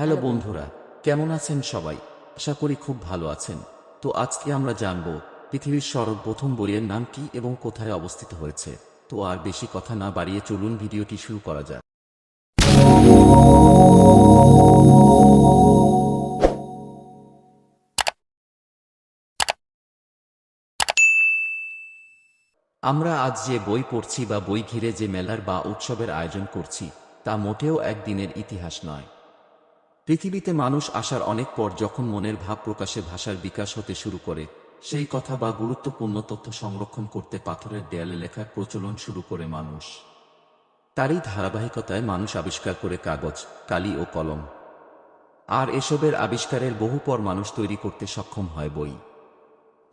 Hello বন্ধুরা, কেমন আছেন সবাই? আশা করি খুব ভালো আছেন। তো আজকে আমরা জানব পৃথিবীর সর্বপ্রথম বইয়ের নাম কি এবং কোথায় অবস্থিত হয়েছে। তো আর বেশি কথা না বাড়িয়ে চলুন ভিডিওটি শুরু করা যাক। আমরা আজ যে বই পড়ছি বা বই ঘিরে যে মেলার বা উৎসবের আয়োজন করছি, তা মোটেও একদিনের ইতিহাস নয়। পৃথিবীতে মানুষ আসার অনেক পর যখন মনের ভাব প্রকাশে ভাষার বিকাশ হতে শুরু করে, সেই কথা বা গুরুত্বপূর্ণ তথ্য সংরক্ষণ করতে পাথরের দেয়ালে লেখার প্রচলন শুরু করে মানুষ। তারই ধারাবাহিকতায় মানুষ আবিষ্কার করে কাগজ, কালি ও কলম। আর এসবের আবিষ্কারের বহু পর মানুষ তৈরি করতে সক্ষম হয় বই।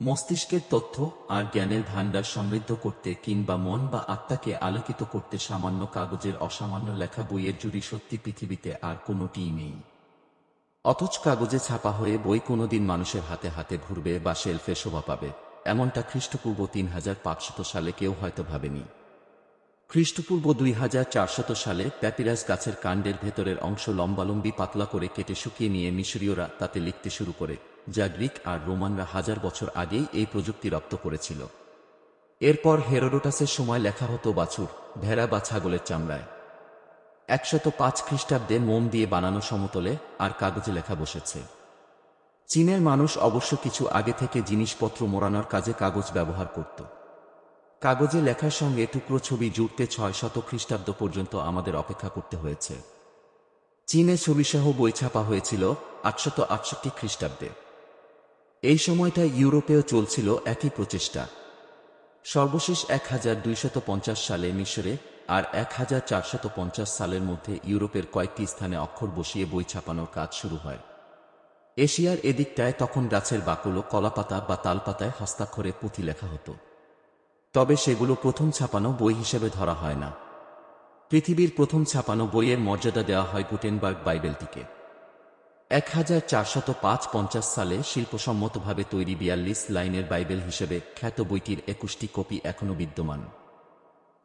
মস্তিষ্কের তথ্য আর জ্ঞানের ভাণ্ডার সমৃদ্ধ করতে কিংবা মন বা আত্মাকে আলোকিত করতে সামান্য কাগজের অসামান্য লেখা বইয়ের জুড়ি সত্যি পৃথিবীতে আর কোনোটিই নেই। অথচ কাগজে ছাপা হয়ে বই কোনোদিন মানুষের হাতে হাতে ঘুরবে বা শেলফে শোভা পাবে, এমনটা খ্রিস্টপূর্ব 3500 সালে কেউ হয়তো ভাবেনি। খ্রিস্টপূর্ব 2400 সালে প্যাপিরাস গাছের কাণ্ডের ভেতরের অংশ লম্বালম্বি পাতলা করে কেটে শুকিয়ে নিয়ে মিশরীয়রা তাতে লিখতে শুরু করে, যা গ্রিক আর রোমানরা হাজার বছর আগেই এই প্রযুক্তি রপ্ত করেছিল। এরপর হেরোডোটাসের সময় লেখা হতো বাছুর, ভেড়া বা ছাগলের চামড়ায়। 105 খ্রিস্টাব্দে মোম দিয়ে বানানো সমতলে আর কাগজে লেখা বসেছে। চীনের মানুষ অবশ্য কিছু আগে থেকে জিনিসপত্র মোড়ানোর কাজে কাগজ ব্যবহার করত। কাগজে লেখার সঙ্গে টুকরো ছবি জুড়তে 600 খ্রিস্টাব্দ পর্যন্ত আমাদের অপেক্ষা করতে হয়েছে। চীনে ছবিসহ বই ছাপা হয়েছিল 868 খ্রিস্টাব্দে। এই সময়টায় ইউরোপেও চলছিল একই প্রচেষ্টা। সর্বশেষ 1250 সালে মিশরে আর 1450 সালের মধ্যে ইউরোপের কয়েকটি স্থানে অক্ষর বসিয়ে বই ছাপানোর কাজ শুরু হয়। এশিয়ার এদিকটায় তখন গাছের বাকল, কলাপাতা বা তালপাতায় হস্তাক্ষরে পুঁথি লেখা হতো। তবে সেগুলো প্রথম ছাপানো বই হিসেবে ধরা হয় না। পৃথিবীর প্রথম ছাপানো বইয়ের মর্যাদা দেওয়া হয় গুটেনবার্গ বাইবেলটিকে। 1450 সালে শিল্পসম্মতভাবে তৈরি 42 লাইনের বাইবেল হিসেবে খ্যাত বইটির 21টি কপি এখনও বিদ্যমান।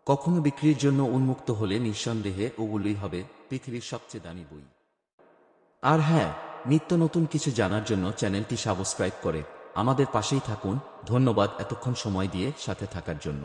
কখনো বিক্রির জন্য উন্মুক্ত হলে নিঃসন্দেহে ওগুলোই হবে পৃথিবীর সবচেয়ে দামি বই। আর হ্যাঁ, নিত্য নতুন কিছু জানার জন্য চ্যানেলটি সাবস্ক্রাইব করে আমাদের পাশেই থাকুন। ধন্যবাদ এতক্ষণ সময় দিয়ে সাথে থাকার জন্য।